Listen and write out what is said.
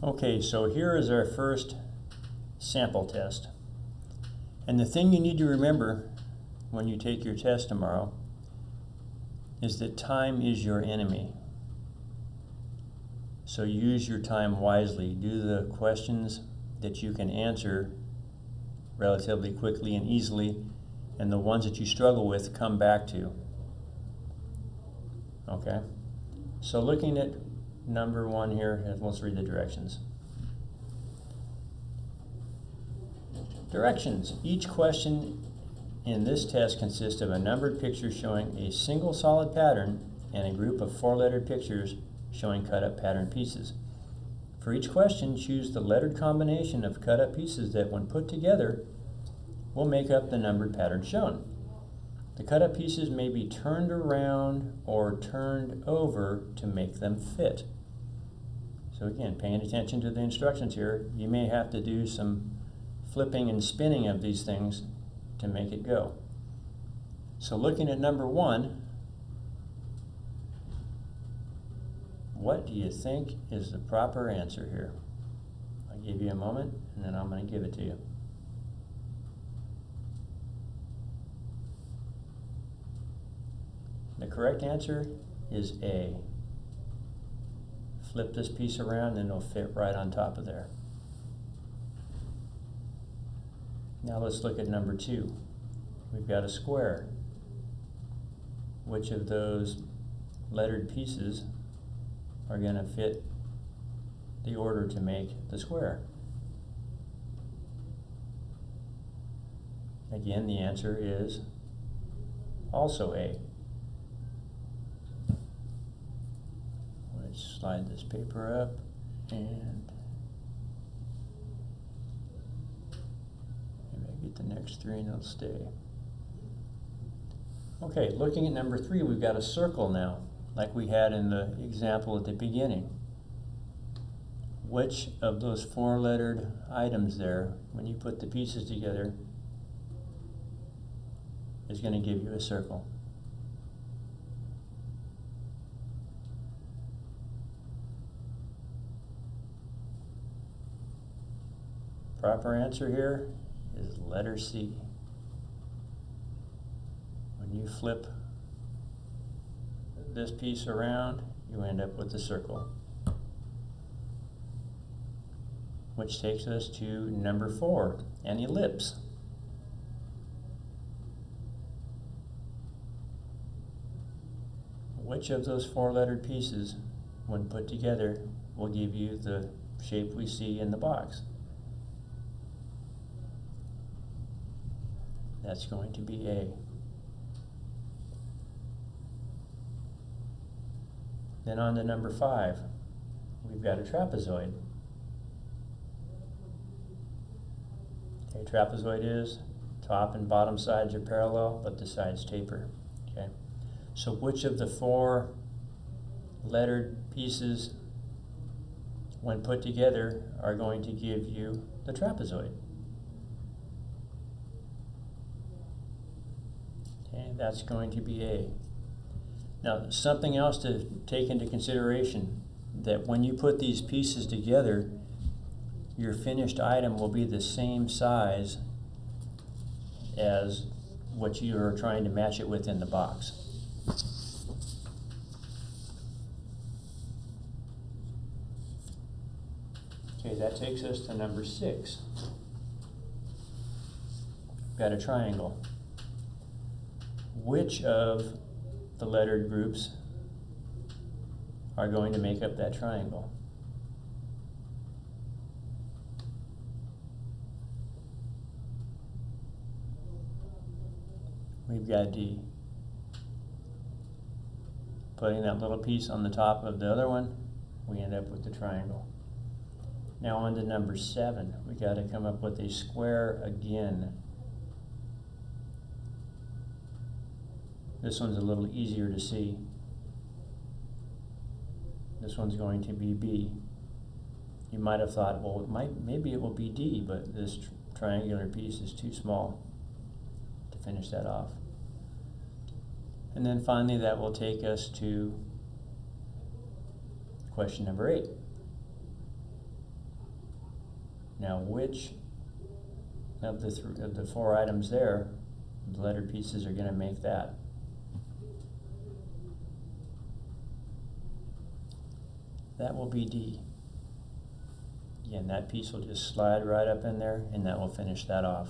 Okay, so here is our first sample test. And the thing you need to remember when you take your test tomorrow is that time is your enemy. So use your time wisely. Do the questions that you can answer relatively quickly and easily, and the ones that you struggle with, come back to. Okay? So looking at number 1 here, let's read the directions. Directions. Each question in this test consists of a numbered picture showing a single solid pattern and a group of 4-lettered pictures showing cut-up pattern pieces. For each question, choose the lettered combination of cut-up pieces that, when put together, will make up the numbered pattern shown. The cut-up pieces may be turned around or turned over to make them fit. So again, paying attention to the instructions here, you may have to do some flipping and spinning of these things to make it go. So looking at number 1, what do you think is the proper answer here? I'll give you a moment and then I'm going to give it to you. The correct answer is A. Flip this piece around and it'll fit right on top of there. Now let's look at number 2. We've got a square. Which of those lettered pieces are going to fit the order to make the square? Again, the answer is also A. Let's slide this paper up and maybe I get the next 3 and it'll stay. Okay, looking at number 3, we've got a circle now, like we had in the example at the beginning. Which of those 4-lettered items there, when you put the pieces together, is going to give you a circle? Proper answer here is letter C. When you flip this piece around, you end up with a circle. Which takes us to number 4, an ellipse. Which of those 4-lettered pieces, when put together, will give you the shape we see in the box? That's going to be A. Then on to number 5, we've got a trapezoid. Okay, trapezoid is top and bottom sides are parallel, but the sides taper. Okay, so which of the 4 lettered pieces, when put together, are going to give you the trapezoid? Okay, that's going to be A. Now, something else to take into consideration, that when you put these pieces together, your finished item will be the same size as what you are trying to match it with in the box. Okay, that takes us to number 6. We've got a triangle. Which of the lettered groups are going to make up that triangle? We've got D. Putting that little piece on the top of the other one, we end up with the triangle. Now on to number 7. We got to come up with a square again. This one's a little easier to see. This one's going to be B. You might have thought, well, maybe it will be D, but this triangular piece is too small to finish that off. And then finally, that will take us to question number 8. Now, which of the four items there, the lettered pieces are going to make that? That will be D. Again, that piece will just slide right up in there, and that will finish that off.